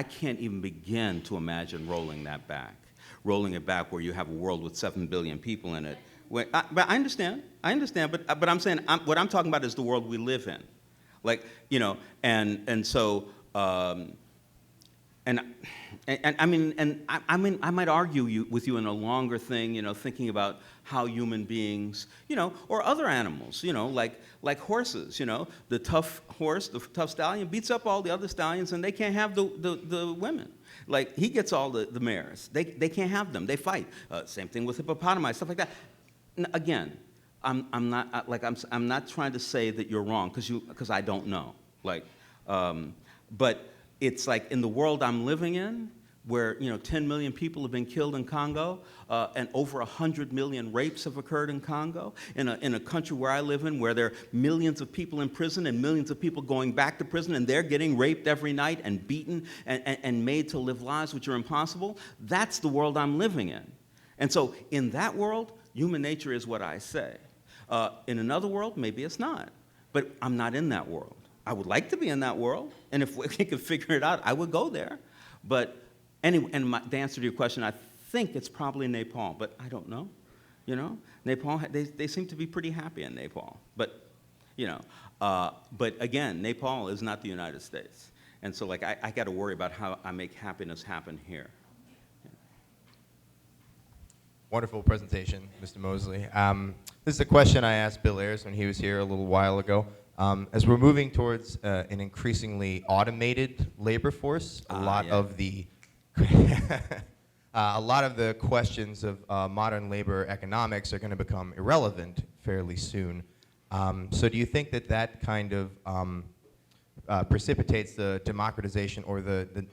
can't even begin to imagine rolling it back where you have a world with 7 billion people in it. But I understand, but I'm saying, what I'm talking about is the world we live in. Like, you know, and so, I mean, I might argue with you in a longer thing, you know, thinking about how human beings, you know, or other animals, you know, like horses, you know, the tough horse, the tough stallion beats up all the other stallions, and they can't have the women. Like, he gets all the mares. They can't have them. They fight. Same thing with hippopotami, stuff like that. Again, I'm not trying to say that you're wrong because I don't know. Like, but it's like in the world I'm living in, where, you know, 10 million people have been killed in Congo, and over 100 million rapes have occurred in Congo, in a country where I live in, where there are millions of people in prison and millions of people going back to prison, and they're getting raped every night and beaten and made to live lives which are impossible. That's the world I'm living in. And so in that world, human nature is what I say. In another world, maybe it's not. But I'm not in that world. I would like to be in that world, and if we could figure it out, I would go there. But anyway, and the answer to your question, I think it's probably Nepal, but I don't know. You know, Nepal, they seem to be pretty happy in Nepal. But, you know, but again, Nepal is not the United States. And so, like, I got to worry about how I make happiness happen here. Wonderful presentation, Mr. Mosley. This is a question I asked Bill Ayers when he was here a little while ago. As we're moving towards an increasingly automated labor force, a lot of the questions of modern labor economics are going to become irrelevant fairly soon. So do you think that kind of precipitates the democratization, or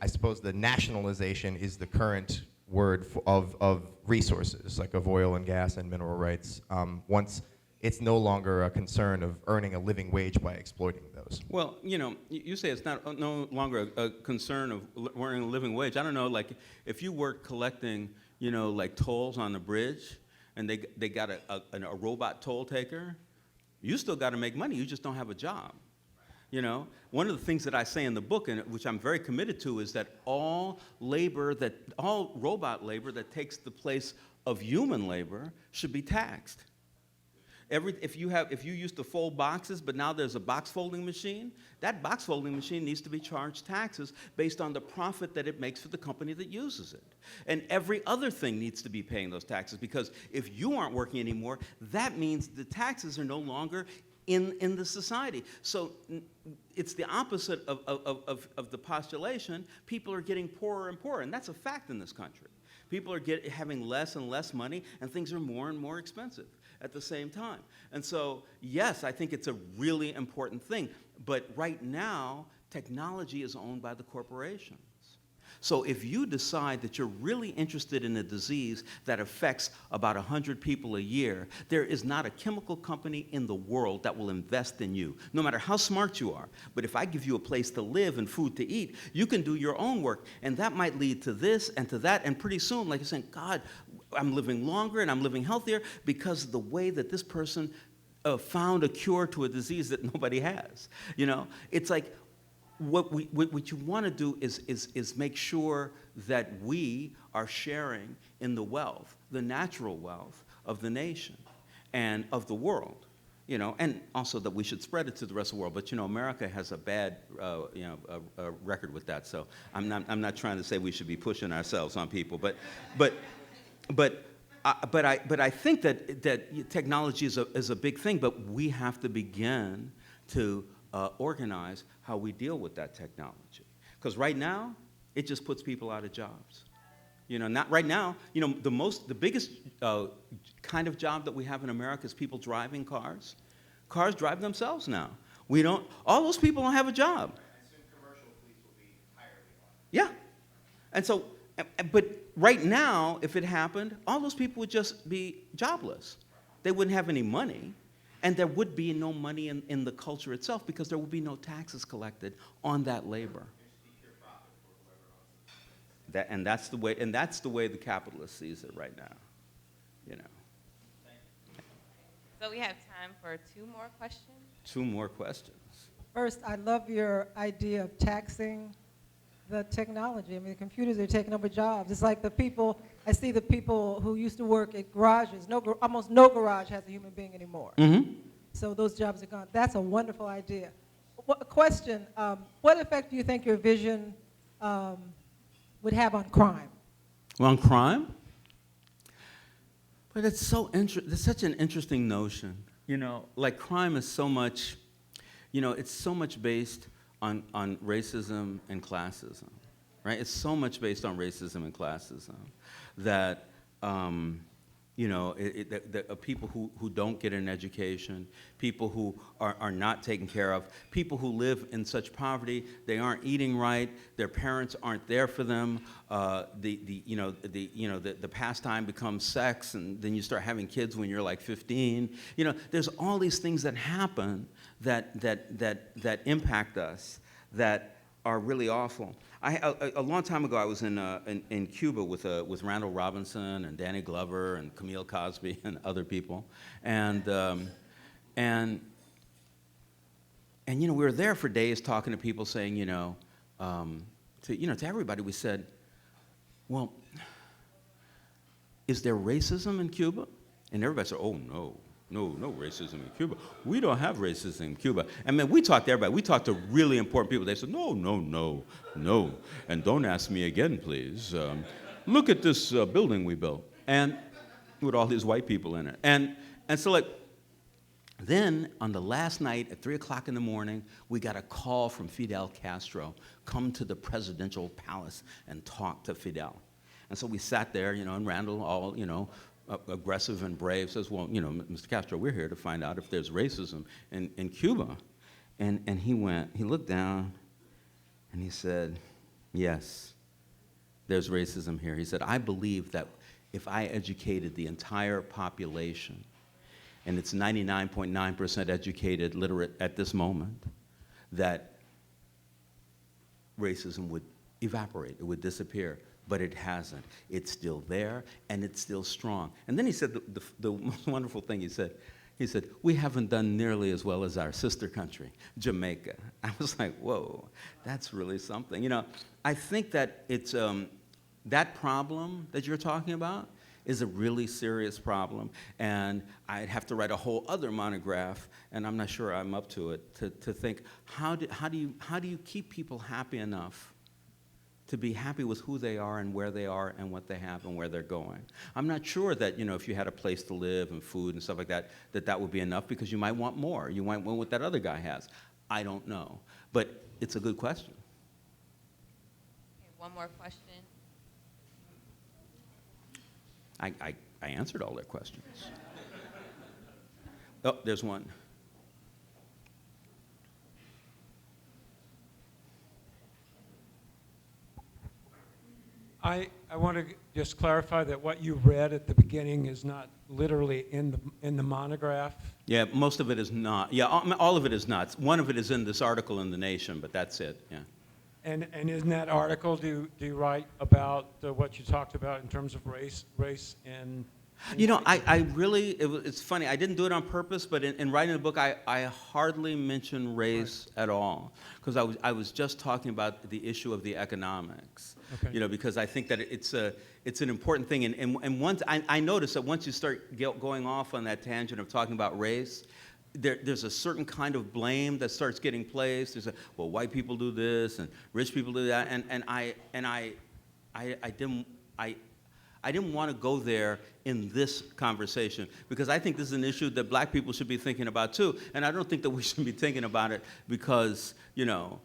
I suppose the nationalization is the current word of resources, like of oil and gas and mineral rights, once it's no longer a concern of earning a living wage by exploiting those? Well, you know, you say it's no longer a concern of earning a living wage. I don't know, like, if you work collecting, you know, like tolls on the bridge, and they got a robot toll taker, you still got to make money. You just don't have a job. You know, one of the things that I say in the book, and which I'm very committed to, is that all robot labor that takes the place of human labor should be taxed. If you used to fold boxes, but now there's a box folding machine, that box folding machine needs to be charged taxes based on the profit that it makes for the company that uses it. And every other thing needs to be paying those taxes, because if you aren't working anymore, that means the taxes are no longer in the society. So it's the opposite of the postulation. People are getting poorer and poorer, and that's a fact in this country. People are having less and less money, and things are more and more expensive at the same time. And so, yes, I think it's a really important thing. But right now, technology is owned by the corporations. So if you decide that you're really interested in a disease that affects about 100 people a year, there is not a chemical company in the world that will invest in you, no matter how smart you are. But if I give you a place to live and food to eat, you can do your own work. And that might lead to this and to that. And pretty soon, like you're saying, God, I'm living longer and I'm living healthier because of the way that this person found a cure to a disease that nobody has. You know, it's like, what you want to do is make sure that we are sharing in the wealth, the natural wealth of the nation and of the world, you know, and also that we should spread it to the rest of the world. But you know, America has a bad record with that. So I'm not trying to say we should be pushing ourselves on people, but I think that technology is a big thing, but we have to begin to organize how we deal with that technology. Because right now, it just puts people out of jobs. You know, not right now, you know, the biggest kind of job that we have in America is people driving cars. Cars drive themselves now. All those people don't have a job. I assume commercial fleets will be hiring. Yeah. And so but right now, if it happened, all those people would just be jobless. They wouldn't have any money, and there would be no money in the culture itself because there would be no taxes collected on that labor. That's the way the capitalist sees it right now, you know. So we have time for 2 more questions. 2 more questions. First, I love your idea of taxing the technology. I mean, the computers are taking over jobs. It's like I see the people who used to work at garages. Almost no garage has a human being anymore. Mm-hmm. So those jobs are gone. That's a wonderful idea. Question, what effect do you think your vision would have on crime? Well, on crime? But it's such an interesting notion. You know, like crime is so much, you know, it's so much based on racism and classism, right? It's so much based on racism and classism that, you know, people who don't get an education, people who are not taken care of, people who live in such poverty, they aren't eating right, their parents aren't there for them, the pastime becomes sex, and then you start having kids when you're like 15. You know, there's all these things that happen that impact us that are really awful. A long time ago, I was in Cuba with Randall Robinson and Danny Glover and Camille Cosby and other people, and you know, we were there for days talking to people, saying, to everybody, we said, well, is there racism in Cuba? And everybody said, oh no. No racism in Cuba. We don't have racism in Cuba. And man, we talked to everybody. We talked to really important people. They said, no. And don't ask me again, please. Look at this building we built. And with all these white people in it. And so like, then on the last night at 3 o'clock in the morning, we got a call from Fidel Castro, come to the presidential palace and talk to Fidel. And so we sat there, you know, and Randall all, you know, aggressive and brave, says, well, you know, Mr. Castro, we're here to find out if there's racism in Cuba. And he looked down, and he said, yes, there's racism here. He said, I believe that if I educated the entire population, and it's 99.9% educated, literate at this moment, that racism would evaporate, it would disappear. But it hasn't. It's still there, and it's still strong. And then he said the most wonderful thing he said, we haven't done nearly as well as our sister country, Jamaica. I was like, whoa, that's really something. You know, I think that it's, that problem that you're talking about is a really serious problem, and I'd have to write a whole other monograph, and I'm not sure I'm up to it, to think, how do you keep people happy enough to be happy with who they are and where they are and what they have and where they're going. I'm not sure that, you know, if you had a place to live and food and stuff like that, that would be enough, because you might want more. You might want what that other guy has. I don't know. But it's a good question. Okay, one more question. I answered all their questions. Oh, there's one. I want to just clarify that what you read at the beginning is not literally in the monograph. Yeah, most of it is not. Yeah, all of it is not. One of it is in this article in The Nation, but that's it, yeah. And in that article, do you write about what you talked about in terms of race and... You know, I really, it's funny, I didn't do it on purpose, but in writing the book, I hardly mention race at all, because I was just talking about the issue of the economics. Okay. You know, because I think that it's an important thing, and once, I noticed that once you start going off on that tangent of talking about race, there's a certain kind of blame that starts getting placed. There's well, white people do this, and rich people do that, and I didn't want to go there in this conversation, because I think this is an issue that black people should be thinking about too, and I don't think that we should be thinking about it because, you know,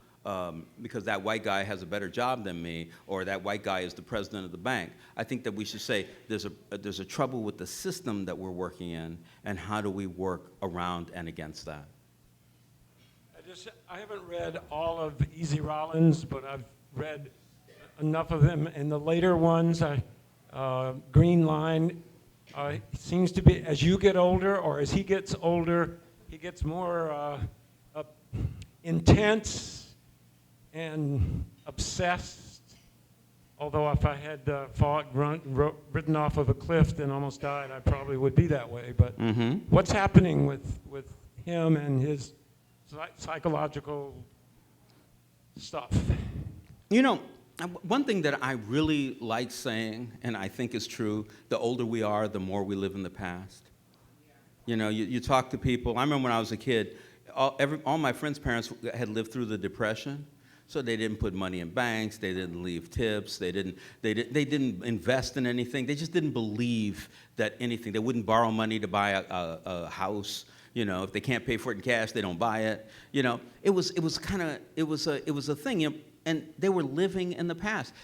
because that white guy has a better job than me, or that white guy is the president of the bank. I think that we should say there's a trouble with the system that we're working in, and how do we work around and against that? I haven't read all of Easy Rawlins, but I've read enough of them. And the later ones, Green Line, seems to be, as you get older or as he gets older, he gets more intense and obsessed. Although if I had written off of a cliff and almost died, I probably would be that way. But what's happening with him and his psychological stuff? You know, one thing that I really like saying, and I think is true, the older we are, the more we live in the past. You know, you talk to people. I remember when I was a kid, all my friends' parents had lived through the Depression. So they didn't put money in banks, they didn't leave tips, they didn't invest in anything. They just didn't believe that anything. They wouldn't borrow money to buy a house. You know, if they can't pay for it in cash, they don't buy it. You know, it was a thing. You know, and they were living in the past.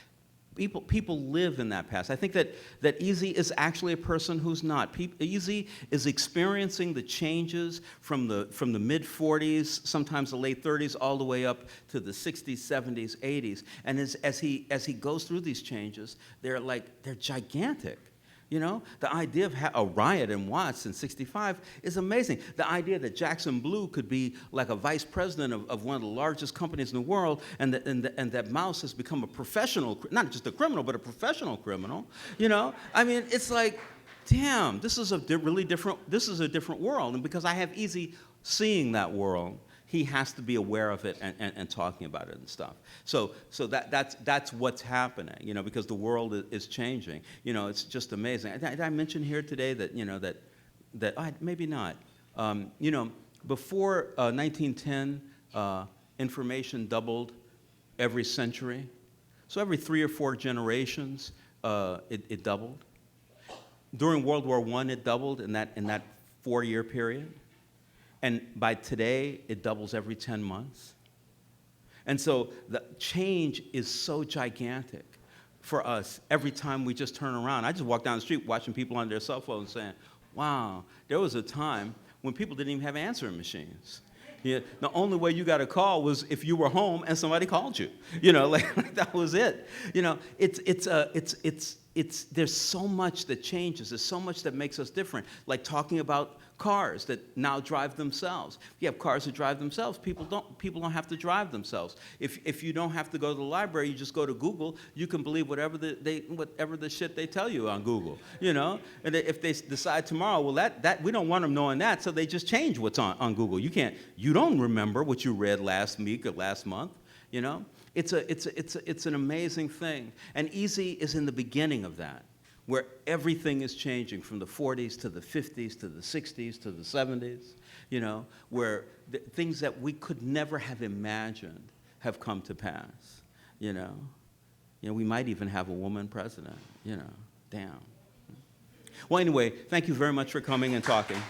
People live in that past. I think that Easy is actually a person who's not. Easy is experiencing the changes from the mid-40s, sometimes the late 30s, all the way up to the 60s, 70s, 80s. And as he goes through these changes, they're gigantic. You know, the idea of a riot in Watts in '65 is amazing. The idea that Jackson Blue could be like a vice president of one of the largest companies in the world, and that Mouse has become a professional, not just a criminal, but a professional criminal. You know, I mean, it's like, damn, this is a different world. And because I have Easy seeing that world, he has to be aware of it and talking about it and stuff. So that's what's happening, you know, because the world is changing. You know, it's just amazing. Did I mention here today that, you know, that maybe not. You know, before 1910, information doubled every century. So every 3 or 4 generations, it doubled. During World War I, it doubled in that 4-year period. And by today, it doubles every 10 months. And so the change is so gigantic for us every time we just turn around. I just walk down the street watching people on their cell phones saying, wow, there was a time when people didn't even have answering machines. Yeah, the only way you got a call was if you were home and somebody called you. You know, like that was it. You know, there's so much that changes. There's so much that makes us different. Like talking about cars that now drive themselves. If you have cars that drive themselves, people don't have to drive themselves. If you don't have to go to the library, you just go to Google. You can believe whatever the shit they tell you on Google. You know, and if they decide tomorrow, well, that we don't want them knowing that, so they just change what's on Google. You don't remember what you read last week or last month. You know, it's an amazing thing, and Easy is in the beginning of that, where everything is changing from the 40s to the 50s to the 60s to the 70s, you know, where things that we could never have imagined have come to pass, you know. You know, we might even have a woman president, you know, damn. Well, anyway, thank you very much for coming and talking.